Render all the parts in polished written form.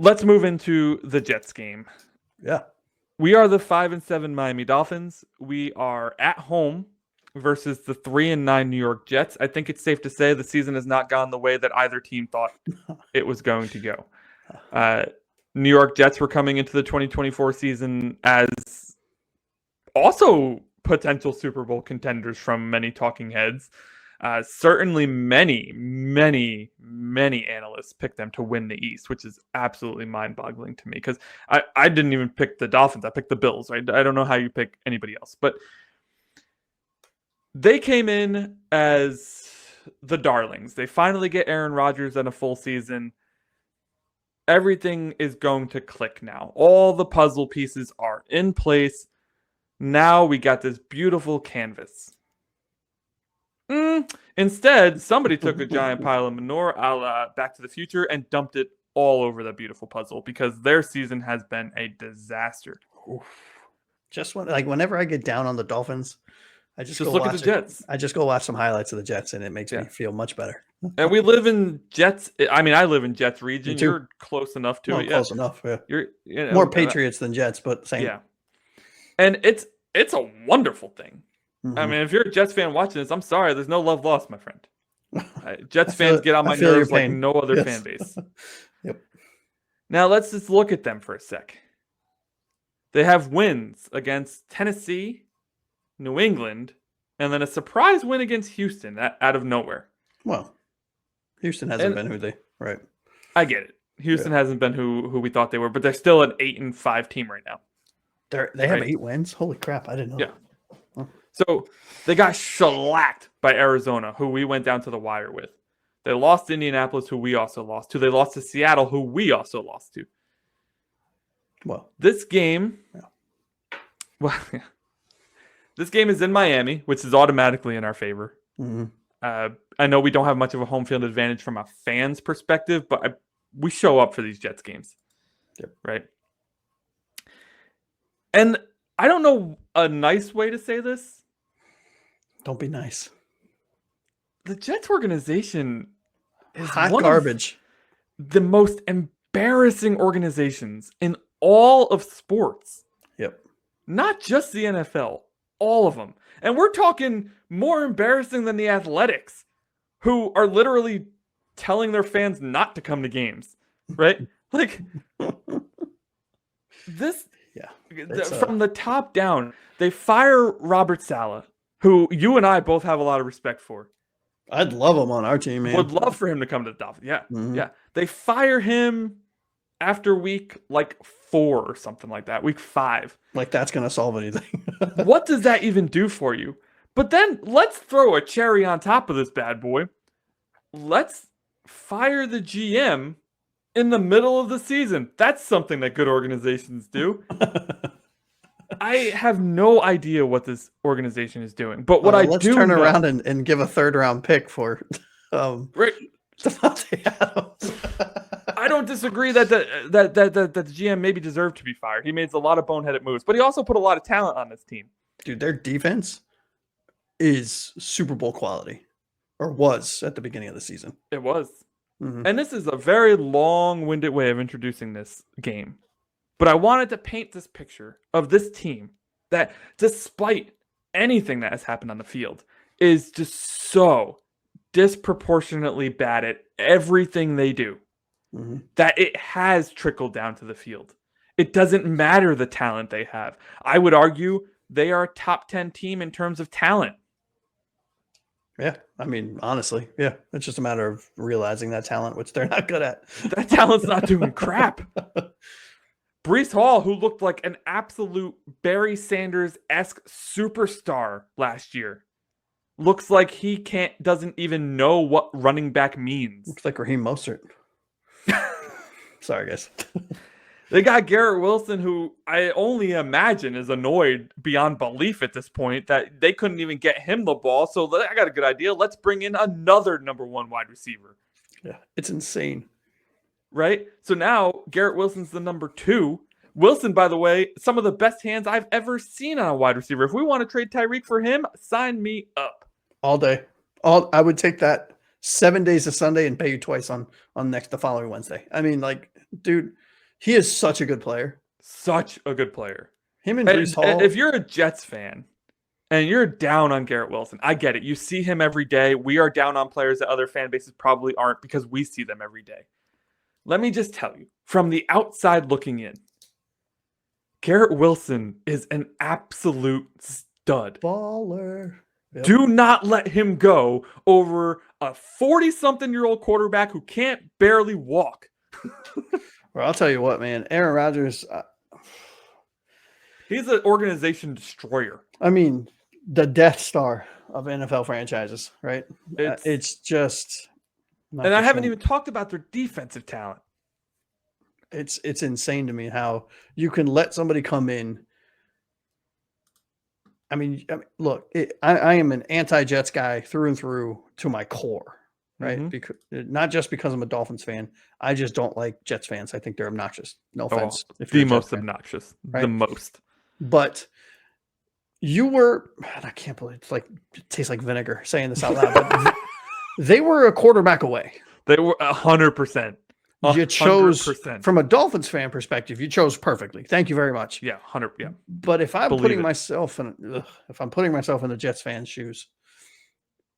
let's move into the Jets game. Yeah. We are the 5-7 Miami Dolphins. We are at home versus the 3-9 New York Jets. I think it's safe to say the season has not gone the way that either team thought it was going to go. New York Jets were coming into the 2024 season as also potential Super Bowl contenders from many talking heads. Certainly many analysts picked them to win the East, which is absolutely mind-boggling to me because I didn't even pick the Dolphins. I picked the Bills. I don't know how you pick anybody else. But they came in as the darlings. They finally get Aaron Rodgers in a full season. Everything is going to click now. All the puzzle pieces are in place. Now we got this beautiful canvas. Instead, somebody took a giant pile of manure a la Back to the Future and dumped it all over the beautiful puzzle because their season has been a disaster. Oof. Just whenever I get down on the Dolphins, I just go look at the Jets. I just go watch some highlights of the Jets, and it makes me feel much better. And we live in Jets. I mean, I live in Jets region. You're close enough to it. Close enough. Yeah. You're more Patriots than Jets, but same. Yeah. And it's a wonderful thing. Mm-hmm. I mean, if you're a Jets fan watching this, I'm sorry. There's no love lost, my friend. Jets fans get on my nerves like no other fan base. Yep. Now, let's just look at them for a sec. They have wins against Tennessee, New England, and then a surprise win against Houston out of nowhere. Well, Houston hasn't been who they... Right. I get it. Houston hasn't been who we thought they were, but they're still an 8-5 team right now. They have 8 wins? Holy crap, I didn't know. Yeah. So they got shellacked by Arizona, who we went down to the wire with. They lost to Indianapolis, who we also lost to. They lost to Seattle, who we also lost to. Well, this game, this game is in Miami, which is automatically in our favor. Mm-hmm. I know we don't have much of a home field advantage from a fan's perspective, but we show up for these Jets games, right? And I don't know a nice way to say this. Don't be nice. The Jets organization is hot garbage. The most embarrassing organizations in all of sports. Yep. Not just the NFL, all of them. And we're talking more embarrassing than the Athletics, who are literally telling their fans not to come to games, right? Like this. Yeah. From the top down, they fire Robert Saleh, who you and I both have a lot of respect for. I'd love him on our team, man. Would love for him to come to the Dolphins. Yeah. Mm-hmm. Yeah. They fire him after week 4 or something like that. Week 5. Like that's going to solve anything. What does that even do for you? But then let's throw a cherry on top of this bad boy. Let's fire the GM in the middle of the season. That's something that good organizations do. I have no idea what this organization is doing. But what let's turn around and give a 3rd-round pick for Devontae Adams. I don't disagree that the GM maybe deserved to be fired. He made a lot of boneheaded moves, but he also put a lot of talent on this team. Dude, their defense is Super Bowl quality, or was at the beginning of the season. It was. Mm-hmm. And this is a very long-winded way of introducing this game. But I wanted to paint this picture of this team that, despite anything that has happened on the field, is just so disproportionately bad at everything they do that it has trickled down to the field. It doesn't matter the talent they have. I would argue they are a top 10 team in terms of talent. Yeah, I mean, honestly, yeah. It's just a matter of realizing that talent, which they're not good at. That talent's not doing crap. Breece Hall, who looked like an absolute Barry Sanders-esque superstar last year, looks like he doesn't even know what running back means. Looks like Raheem Mostert. Sorry, guys. They got Garrett Wilson, who I only imagine is annoyed beyond belief at this point that they couldn't even get him the ball. So I got a good idea. Let's bring in another number 1 wide receiver. Yeah, it's insane. Right? So now Garrett Wilson's the number 2. Wilson, by the way, some of the best hands I've ever seen on a wide receiver. If we want to trade Tyreek for him, sign me up. All day. I would take that 7 days of Sunday and pay you twice on the following Wednesday. I mean, like, dude, He is such a good player. Such a good player. Him and Brees Hall. If you're a Jets fan and you're down on Garrett Wilson, I get it. You see him every day. We are down on players that other fan bases probably aren't because we see them every day. Let me just tell you, from the outside looking in, Garrett Wilson is an absolute stud. Baller. Yep. Do not let him go over a 40-something-year-old quarterback who can't barely walk. Well, I'll tell you what, man. Aaron Rodgers, he's an organization destroyer. I mean, the Death Star of NFL franchises, right? It's just... And I haven't even talked about their defensive talent. It's insane to me how you can let somebody come in. I mean look, I am an anti-Jets guy through and through to my core, right? Mm-hmm. Because not just because I'm a Dolphins fan. I just don't like Jets fans. I think they're obnoxious. No offense. The most obnoxious. Right? The most. But you were, I can't believe it tastes like vinegar saying this out loud. But they were a quarterback away. They were 100%. You chose, from a Dolphins fan perspective, you chose perfectly. Thank you very much. Yeah, 100. Yeah. But if I'm putting myself in the Jets fans' shoes,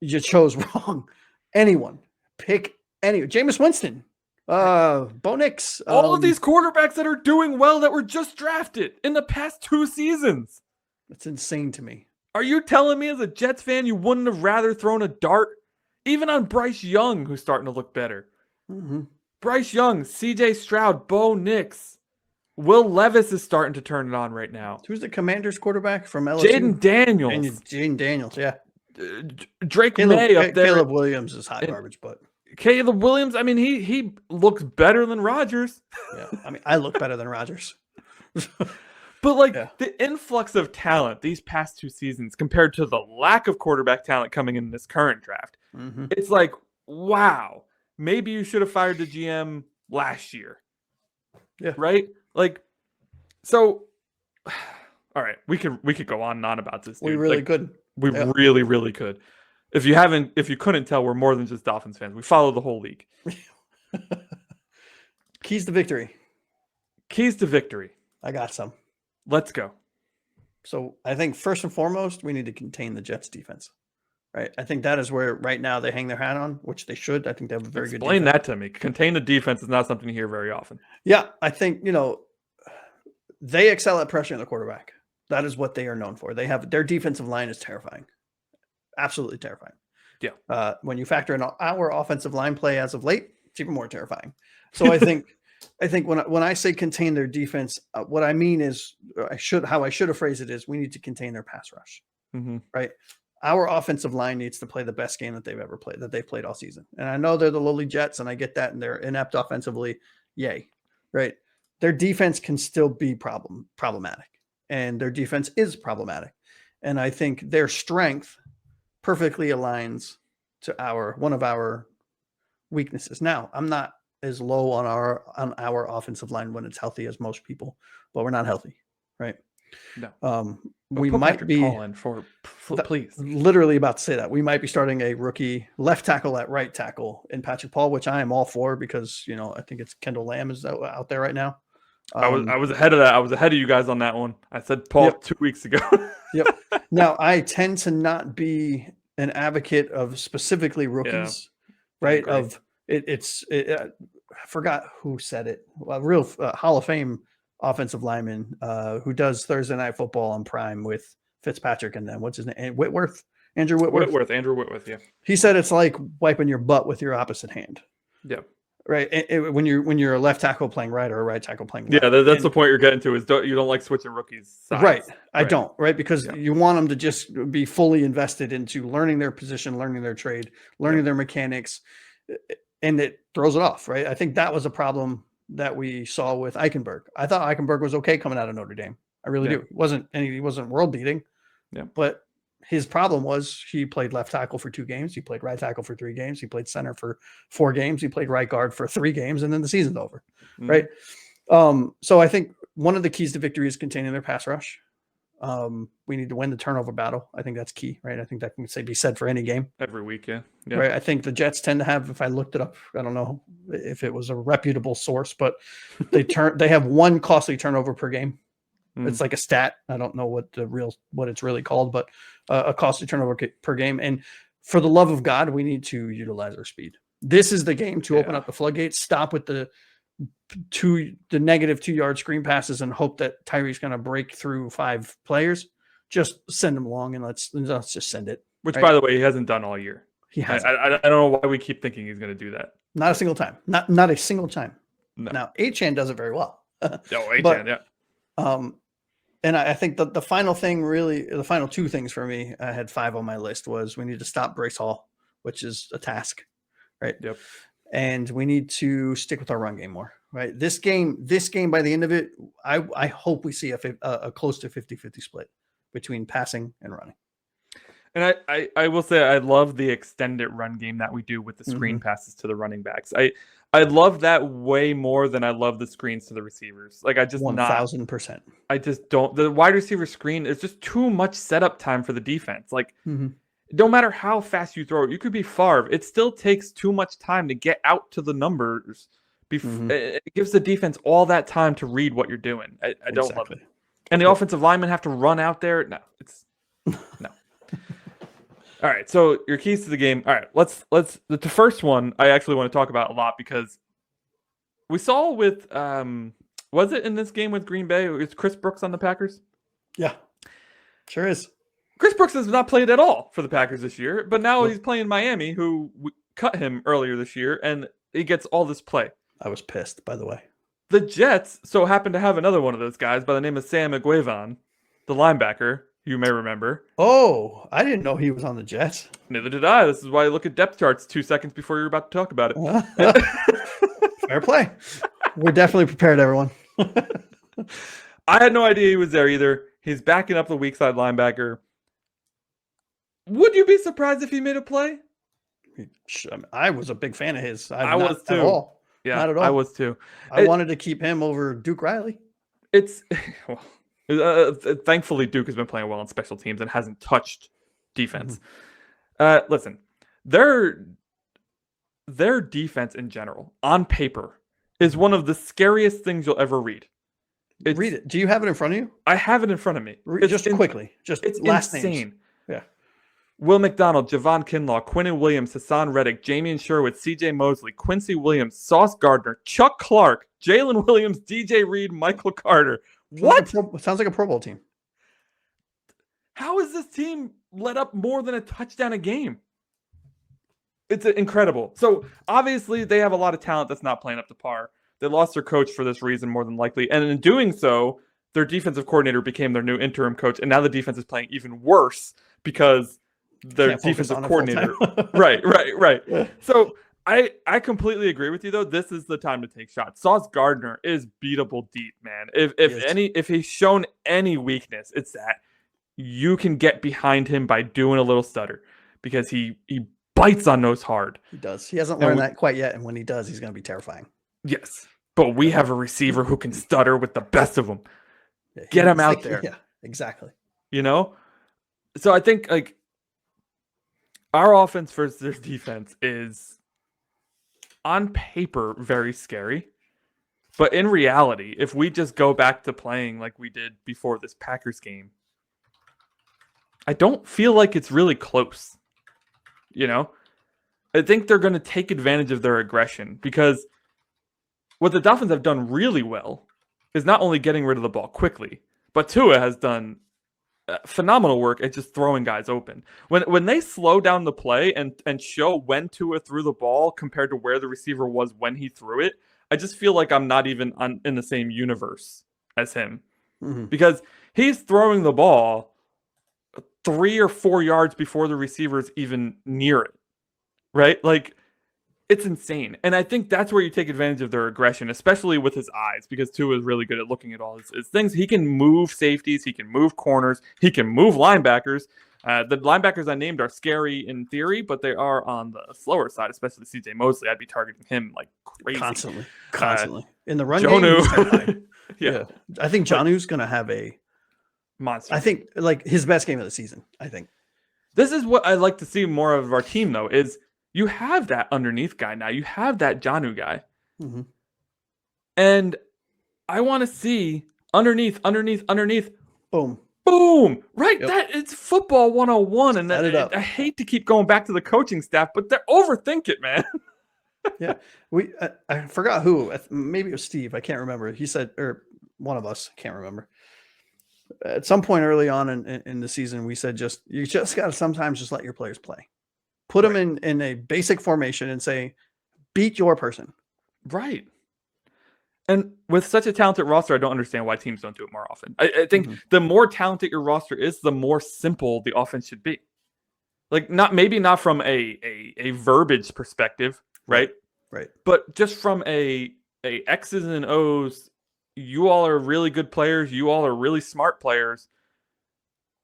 you chose wrong. Anyone, pick any. Jameis Winston, Bo Nix, all of these quarterbacks that are doing well that were just drafted in the past 2 seasons. That's insane to me. Are you telling me as a Jets fan you wouldn't have rather thrown a dart, even on Bryce Young, who's starting to look better? Mm-hmm. Bryce Young, C.J. Stroud, Bo Nix, Will Levis is starting to turn it on right now. Who's the Commanders quarterback from LSU? Jaden Daniels. Jaden Daniels, yeah. Drake May up there. Caleb Williams is hot garbage, but Caleb Williams, I mean, he looks better than Rodgers. Yeah, I mean, I look better than Rodgers. But the influx of talent these past 2 seasons compared to the lack of quarterback talent coming in this current draft, it's like, wow. Maybe you should have fired the GM last year. Yeah. Right? Like, so, all right, we could go on and on about this, dude. We really could. We really, really could. If you couldn't tell, we're more than just Dolphins fans. We follow the whole league. Keys to victory. Keys to victory. I got some. Let's go. So I think first and foremost, we need to contain the Jets defense. Right. I think that is where right now they hang their hat on, which they should. I think they have a very good defense. Explain that to me. Contain the defense is not something you hear very often. Yeah. I think, they excel at pressuring the quarterback. That is what they are known for. Their defensive line is terrifying. Absolutely terrifying. Yeah. When you factor in our offensive line play as of late, it's even more terrifying. So I think when I say contain their defense, what I mean is how I should have phrased it is we need to contain their pass rush. Mm-hmm. Right. Our offensive line needs to play the best game that they've ever played, that they've played all season. And I know they're the lowly Jets, and I get that, and they're inept offensively. Yay. Right. Their defense can still be problematic, and their defense is problematic. And I think their strength perfectly aligns to one of our weaknesses. Now, I'm not as low on our offensive line when it's healthy as most people, but we're not healthy. Right. No. We might be please. Literally about to say that we might be starting a rookie left tackle at right tackle in Patrick Paul, which I am all for because I think it's Kendall Lamb is out there right now. I was ahead of that. I was ahead of you guys on that one. I said Paul 2 weeks ago. Yep. Now I tend to not be an advocate of specifically rookies, right? Of I forgot who said it. A real Hall of Fame offensive lineman who does Thursday Night Football on Prime with Fitzpatrick and then what's his name? Andrew Whitworth. Yeah. He said it's like wiping your butt with your opposite hand. Yeah. Right. When you're a left tackle playing right or a right tackle playing left. Yeah, that's the point you're getting to is you don't like switching rookies' sides. Right. I don't. Right. Because you want them to just be fully invested into learning their position, learning their trade, learning their mechanics, and it throws it off. Right. I think that was a problem that we saw with Eichenberg. I thought Eichenberg was okay coming out of Notre Dame. I really do. He wasn't world beating. Yeah. But his problem was he played left tackle for 2 games. He played right tackle for 3 games. He played center for 4 games. He played right guard for 3 games, and then the season's over. Mm-hmm. Right. So I think one of the keys to victory is containing their pass rush. We need to win the turnover battle. I think that's key, right? I think that can be said for any game. Every week, yeah. Right. I think the Jets tend to have, if I looked it up, I don't know if it was a reputable source, but they have one costly turnover per game. It's like a stat. I don't know what it's really called, but a costly turnover per game. And for the love of God, we need to utilize our speed. This is the game to open up the floodgates, stop with the negative 2-yard screen passes and hope that Tyree's going to break through 5 players. Just send them long and let's just send it. Which, by the way, he hasn't done all year. He hasn't. I don't know why we keep thinking he's going to do that. Not a single time. Not a single time. No. Now, Achane does it very well. Achane, yeah. And I think the final thing, really, the final 2 things for me, I had 5 on my list, was we need to stop Bryce Hall, which is a task, right? Yep. And we need to stick with our run game more, right? This game, by the end of it, I hope we see a close to 50-50 split between passing and running. And I will say I love the extended run game that we do with the screen passes to the running backs. I love that way more than I love the screens to the receivers. Like, I just 1,000%. I just don't. The wide receiver screen is just too much setup time for the defense. Like, no matter how fast you throw it, you could be Favre. It still takes too much time to get out to the numbers. It gives the defense all that time to read what you're doing. I don't love it. And the offensive linemen have to run out there. No, it's no. All right, so your keys to the game. All right, let's the first one I actually want to talk about a lot, because we saw with was it in this game with Green Bay? Is Chris Brooks on the Packers? Yeah, sure is. Chris Brooks has not played at all for the Packers this year, but now he's playing Miami, who cut him earlier this year, and he gets all this play. I was pissed, by the way. The Jets so happen to have another one of those guys by the name of Sam Eguavoen, the linebacker. You may remember. Oh, I didn't know he was on the Jets. Neither did I. This is why I look at depth charts 2 seconds before you're about to talk about it. Fair play. We're definitely prepared, everyone. I had no idea he was there either. He's backing up the weak side linebacker. Would you be surprised if he made a play? I was a big fan of his. I was too. At all. Yeah, not at all. I was too. I wanted to keep him over Duke Riley. Thankfully, Duke has been playing well on special teams and hasn't touched defense. Listen, their defense in general, on paper, is one of the scariest things you'll ever read. Read it. Do you have it in front of you? I have it in front of me. Just quickly. It's last insane. Names. Yeah. Will McDonald, Javon Kinlaw, Quinnen Williams, Hassan Reddick, Jamian Sherwood, C.J. Mosley, Quincy Williams, Sauce Gardner, Chuck Clark, Jalen Williams, DJ Reed, Michael Carter. What? Sounds like a Pro Bowl team. How is this team let up more than a touchdown a game? It's incredible. So obviously they have a lot of talent that's not playing up to par. They lost their coach for this reason, more than likely. And in doing so, their defensive coordinator became their new interim coach. And now the defense is playing even worse because their defensive coordinator. Right. Yeah. So I completely agree with you, though. This is the time to take shots. Sauce Gardner is beatable deep, man. If he's shown any weakness, it's that you can get behind him by doing a little stutter, because he bites on those hard. He does. He hasn't learned that quite yet, and when he does, he's going to be terrifying. Yes, but we have a receiver who can stutter with the best of them. Get him out there. Yeah, exactly. You know? So I think, like, our offense versus their defense is, on paper, very scary. But in reality, if we just go back to playing like we did before this Packers game, I don't feel like it's really close. You know? I think they're going to take advantage of their aggression, because what the Dolphins have done really well is not only getting rid of the ball quickly, but Tua has done phenomenal work at just throwing guys open. When they slow down the play and show when Tua threw the ball compared to where the receiver was when he threw it, I just feel like I'm not even in the same universe as him. Mm-hmm. Because he's throwing the ball 3 or 4 yards before the receiver's even near it. Right? Like, it's insane. And I think that's where you take advantage of their aggression, especially with his eyes, because Tua is really good at looking at all his things. He can move safeties. He can move corners. He can move linebackers. The linebackers I named are scary in theory, but they are on the slower side, especially C.J. Mosley. I'd be targeting him like crazy. Constantly. In the run game, yeah. I think Jonu's going to have a monster. I think like his best game of the season. I think This is what I like to see more of our team, though, is you have that underneath guy now. You have that Janu guy. mm-hmm. And I want to see underneath, Boom. boom, right? Yep. That it's football 101. And Set it up. I hate to keep going back to the coaching staff, but they're overthink it, man. Yeah, I forgot who. Maybe it was Steve. I can't remember. He said, or one of us, I can't remember. At some point early on in the season, we said you just got to sometimes just let your players play. Put them in a basic formation and say, beat your person. Right. And with such a talented roster, I don't understand why teams don't do it more often. I think the more talented your roster is, the more simple the offense should be. Like maybe not from a verbiage perspective, right? Right. But just from a X's and O's, you all are really good players. You all are really smart players.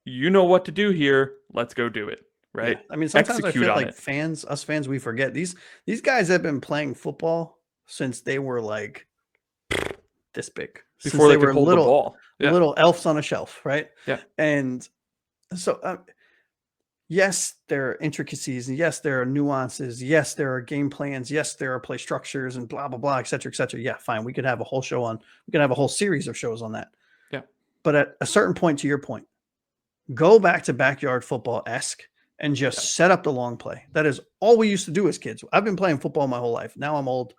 You know what to do here. Let's go do it. Right. Yeah. I mean, sometimes Execute I feel on like it. us fans, we forget these guys have been playing football since they were like this big, Before since they could hold the ball. Yeah. Little elves on a shelf, right? Yeah. And so, yes, there are intricacies, and yes, there are nuances. Yes, there are game plans. Yes, there are play structures and blah blah blah, et cetera, et cetera. Yeah, fine. We could have a whole show on. We could have a whole series of shows on that. Yeah. But at a certain point, to your point, go back to backyard football-esque and just set up the long play. That is all we used to do as kids. I've been playing football my whole life. Now I'm old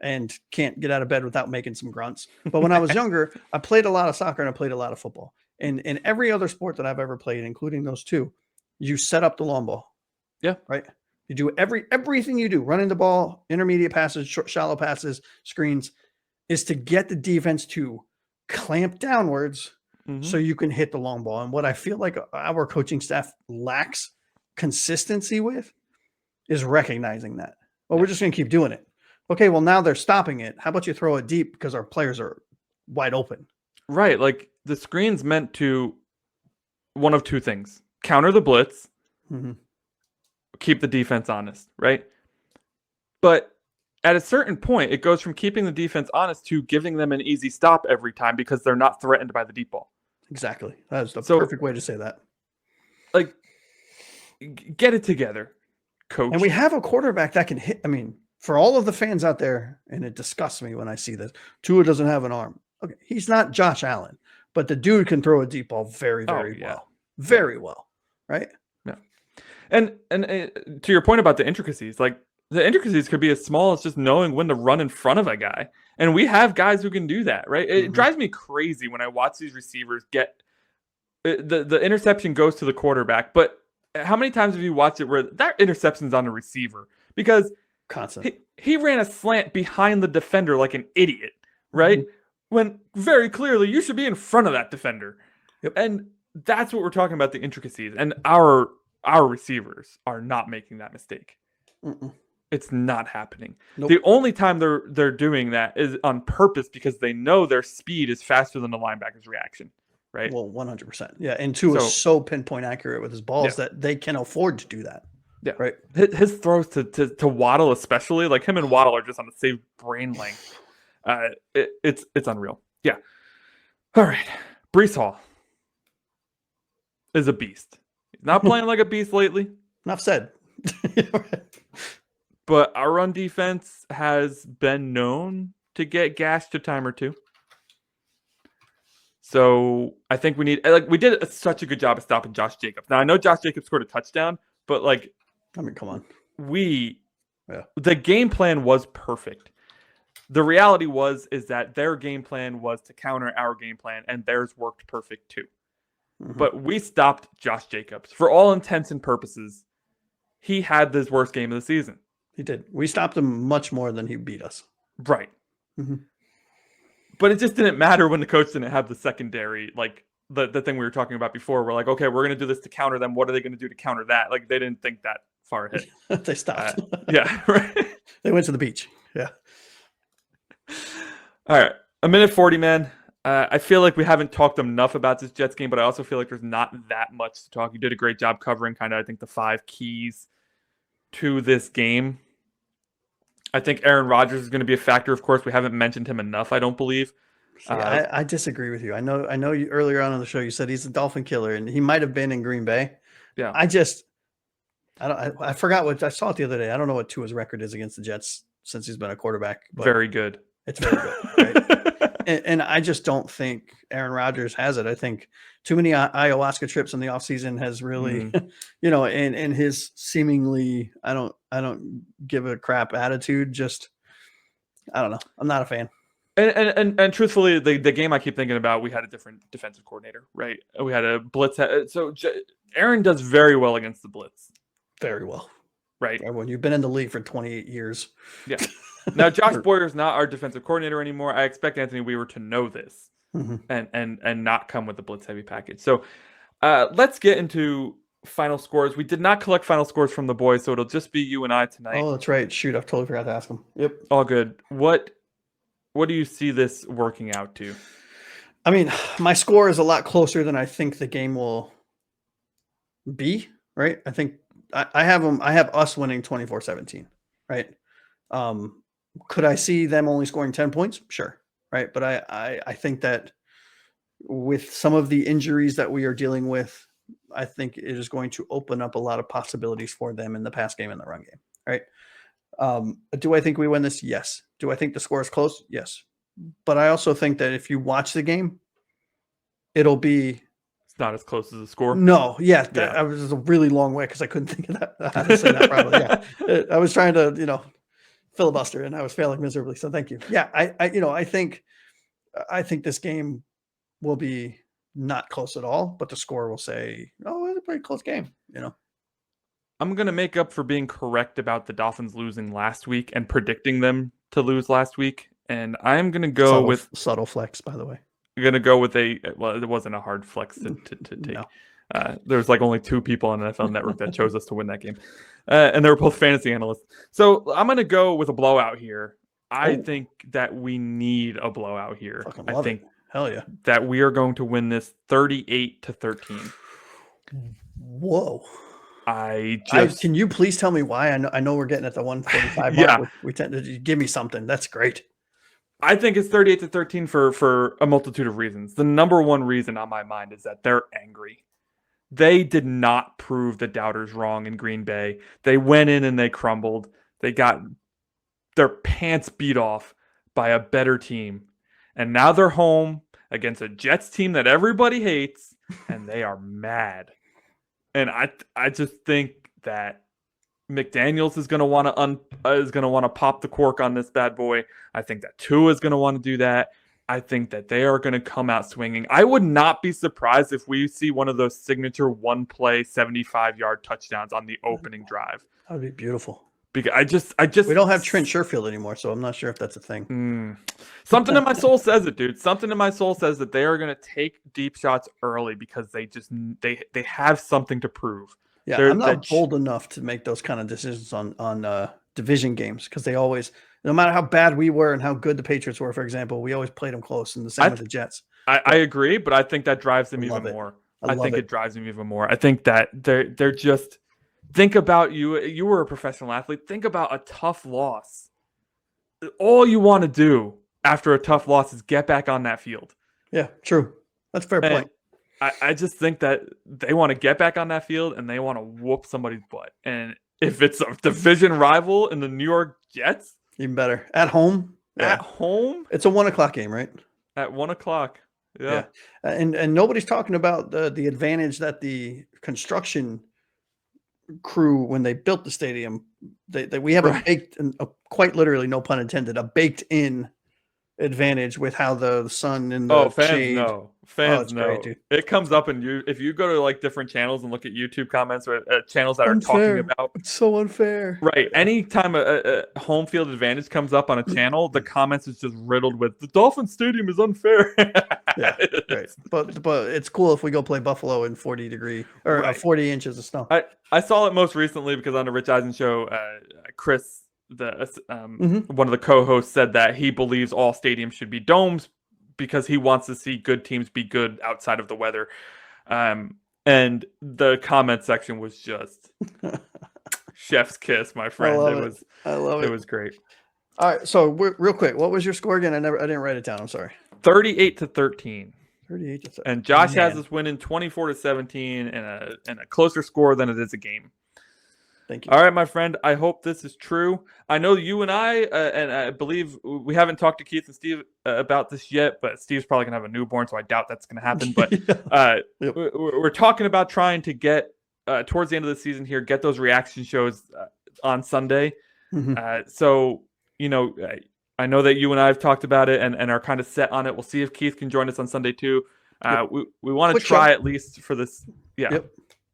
and can't get out of bed without making some grunts. But when I was younger, I played a lot of soccer and I played a lot of football. And in every other sport that I've ever played, including those two, you set up the long ball. Yeah. Right. You do everything you do, running the ball, intermediate passes, shallow passes, screens, is to get the defense to clamp downwards so you can hit the long ball. And what I feel like our coaching staff lacks consistency with is recognizing that. Well, we're just going to keep doing it. Okay, well, now they're stopping it. How about you throw it deep because our players are wide open? Right. Like the screen's meant to one of two things: counter the blitz, keep the defense honest, right? But at a certain point, it goes from keeping the defense honest to giving them an easy stop every time because they're not threatened by the deep ball. Exactly. That is the perfect way to say that. Like, get it together, coach. And we have a quarterback that can hit. I mean, for all of the fans out there, and it disgusts me when I see this, Tua doesn't have an arm. Okay, he's not Josh Allen, but the dude can throw a deep ball very, very well. Very well, right? Yeah. And to your point about the intricacies, like the intricacies could be as small as just knowing when to run in front of a guy. And we have guys who can do that, right? It drives me crazy when I watch these receivers get the interception goes to the quarterback, but how many times have you watched it where that interception's on the receiver? Because he ran a slant behind the defender like an idiot, right? When very clearly you should be in front of that defender. Yep. And that's what we're talking about, the intricacies. And our receivers are not making that mistake. It's not happening. Nope. The only time they're doing that is on purpose because they know their speed is faster than the linebacker's reaction, right? Well, 100%. Yeah, and Tua is so pinpoint accurate with his balls that they can afford to do that. Yeah, right. His throws to Waddle, especially, like him and Waddle are just on the same brain length. It's unreal. Yeah. All right, Breece Hall is a beast. He's not playing like a beast lately. Enough said. But our run defense has been known to get gashed a time or two. So I think we did such a good job of stopping Josh Jacobs. Now I know Josh Jacobs scored a touchdown, but I mean, come on. The game plan was perfect. The reality is that their game plan was to counter our game plan, and theirs worked perfect too. But we stopped Josh Jacobs. For all intents and purposes, he had his worst game of the season. He did. We stopped him much more than he beat us. Right. But it just didn't matter when the coach didn't have the secondary, like the thing we were talking about before. We're like, okay, we're going to do this to counter them. What are they going to do to counter that? Like, they didn't think that far ahead. They stopped. Yeah, right. They went to the beach. Yeah. All right. A minute 40, man. I feel like we haven't talked enough about this Jets game, but I also feel like there's not that much to talk. You did a great job covering kind of, I think, the 5 keys to this game. I think Aaron Rodgers is going to be a factor. Of course, we haven't mentioned him enough, I don't believe. See, I disagree with you. I know you earlier on in the show you said he's a Dolphin killer, and he might have been in Green Bay. Yeah. I forgot what I saw it the other day. I don't know what Tua's record is against the Jets since he's been a quarterback. But very good. It's very good, right? and I just don't think Aaron Rodgers has it. I think too many ayahuasca trips in the offseason has really, and his seemingly I don't give a crap attitude. Just I don't know. I'm not a fan. And truthfully, the game I keep thinking about, we had a different defensive coordinator, right? We had a blitz. So Aaron does very well against the blitz. Very well. Right. When you've been in the league for 28 years. Yeah. Now, Josh Boyer's not our defensive coordinator anymore. I expect Anthony Weaver to know this and not come with the blitz-heavy package. So let's get into final scores. We did not collect final scores from the boys, so it'll just be you and I tonight. Oh, that's right. Shoot, I totally forgot to ask him. Yep. All good. What do you see this working out to? I mean, my score is a lot closer than I think the game will be, right? I think I have us winning 24-17, right? Could I see them only scoring 10 points? Sure. Right. But I think that with some of the injuries that we are dealing with, I think it is going to open up a lot of possibilities for them in the pass game and the run game. Right. Do I think we win this? Yes. Do I think the score is close? Yes. But I also think that if you watch the game, it'll be not as close as the score. No, I was a really long way because I couldn't think of that. How to say that probably. Yeah, I was trying to, filibuster, and I was failing miserably. So thank you. Yeah, I think this game will be not close at all, but the score will say, oh, it's a pretty close game. I'm gonna make up for being correct about the Dolphins losing last week and predicting them to lose last week, and I'm gonna go with subtle flex, by the way. I'm gonna go with it wasn't a hard flex to take. No. There's like only 2 people on NFL Network that chose us to win that game, and they were both fantasy analysts. So I'm gonna go with a blowout here. I think that we need a blowout here. I think hell yeah, that we are going to win this 38-13. Whoa. Can you please tell me why? I know we're getting at the 145 mark. We tend to give me something. That's great. I think it's 38-13 for a multitude of reasons. The number one reason on my mind is that they're angry. They did not prove the doubters wrong in Green Bay. They went in and they crumbled. They got their pants beat off by a better team. And now they're home against a Jets team that everybody hates, and they are mad. And I just think that McDaniels is going to want to pop the cork on this bad boy. I think that Tua is going to want to do that. I think that they are going to come out swinging. I would not be surprised if we see one of those signature one-play 75-yard touchdowns on the opening drive. That would be beautiful. Because I just we don't have Trent Sherfield anymore, so I'm not sure if that's a thing. Something in my soul says it, dude. Something in my soul says that they are going to take deep shots early because they have something to prove. Yeah, I'm not bold enough to make those kind of decisions on division games because they always, no matter how bad we were and how good the Patriots were, for example, we always played them close, and the same with the Jets. I agree, but I think that drives them even more. I think it drives them even more. I think that they're just think about you. You were a professional athlete. Think about a tough loss. All you want to do after a tough loss is get back on that field. Yeah, true. That's a fair point. I just think that they want to get back on that field and they want to whoop somebody's butt. And if it's a division rival in the New York Jets, even better. At home? Yeah. At home? It's a 1:00 game, right? At 1:00. Yeah. And nobody's talking about the advantage that the construction crew, when they built the stadium, we have a baked, quite literally, no pun intended, a baked in advantage with how the sun and the shade. Fans know. Great, it comes up if you go to like different channels and look at YouTube comments or channels that are talking about. It's so unfair. Right. Anytime a home field advantage comes up on a channel, the comments is just riddled with the Dolphins stadium is unfair. Yeah, right. But it's cool if we go play Buffalo in 40 inches of snow. I saw it most recently because on the Rich Eisen show, Chris, one of the co-hosts, said that he believes all stadiums should be domes because he wants to see good teams be good outside of the weather. And the comment section was just chef's kiss, my friend. I love it. It was great. All right. So real quick, what was your score again? I didn't write it down. I'm sorry. 38-13. 38 to 30. And Josh has Man. us winning 24-17 and a closer score than it is a game. Thank you. All right, my friend. I hope this is true. I know you and I believe we haven't talked to Keith and Steve about this yet, but Steve's probably going to have a newborn, so I doubt that's going to happen. But Yep. we're talking about trying to get, towards the end of the season here, get those reaction shows on Sunday. Mhm. So, I know that you and I have talked about it and are kind of set on it. We'll see if Keith can join us on Sunday too. Yep. We want to Quick try show. at least for this. Yeah. Yep.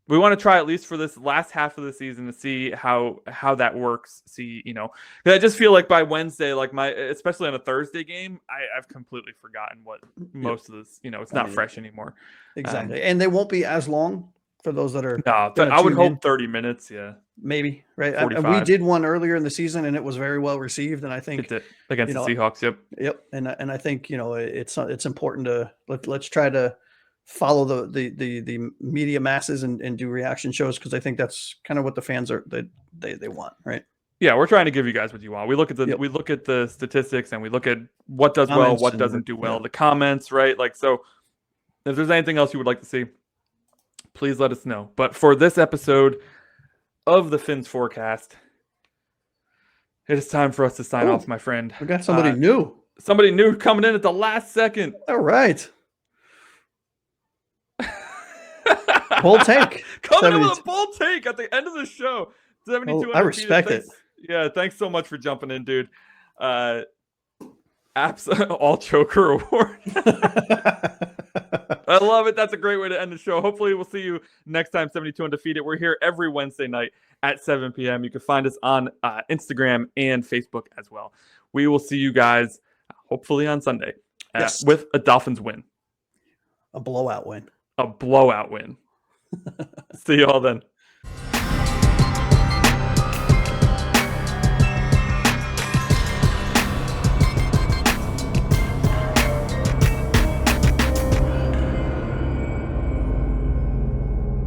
We want to try at least for this last half of the season to see how that works. See, 'cause I just feel like by Wednesday, like especially on a Thursday game, I've completely forgotten what most of this, it's not fresh anymore. Exactly. And they won't be as long for those that are. No, gonna I would tune hope in. 30 minutes. Yeah. Maybe, right? And we 45. did one earlier in the season and it was very well received. And I think Against the Seahawks. Yep. Yep. And I think, it's important to let's try to follow the media masses and do reaction shows, because I think that's kind of what the fans are they want, right? Yeah, we're trying to give you guys what you want. We look at the statistics and we look at what does well, what doesn't do well, the comments, right? Like, so if there's anything else you would like to see, please let us know. But for this episode of the Fins Forecast, it is time for us to sign off, my friend. We got somebody new. Somebody new coming in at the last second. All right. Bold take. Coming in with a bold take at the end of the show. 72. I respect it. Yeah, thanks so much for jumping in, dude. All Choker Award. I love it. That's a great way to end the show. Hopefully we'll see you next time, 72 Undefeated. We're here every Wednesday night at 7 p.m. You can find us on Instagram and Facebook as well. We will see you guys hopefully on Sunday with a Dolphins win. A blowout win. A blowout win. See you all then.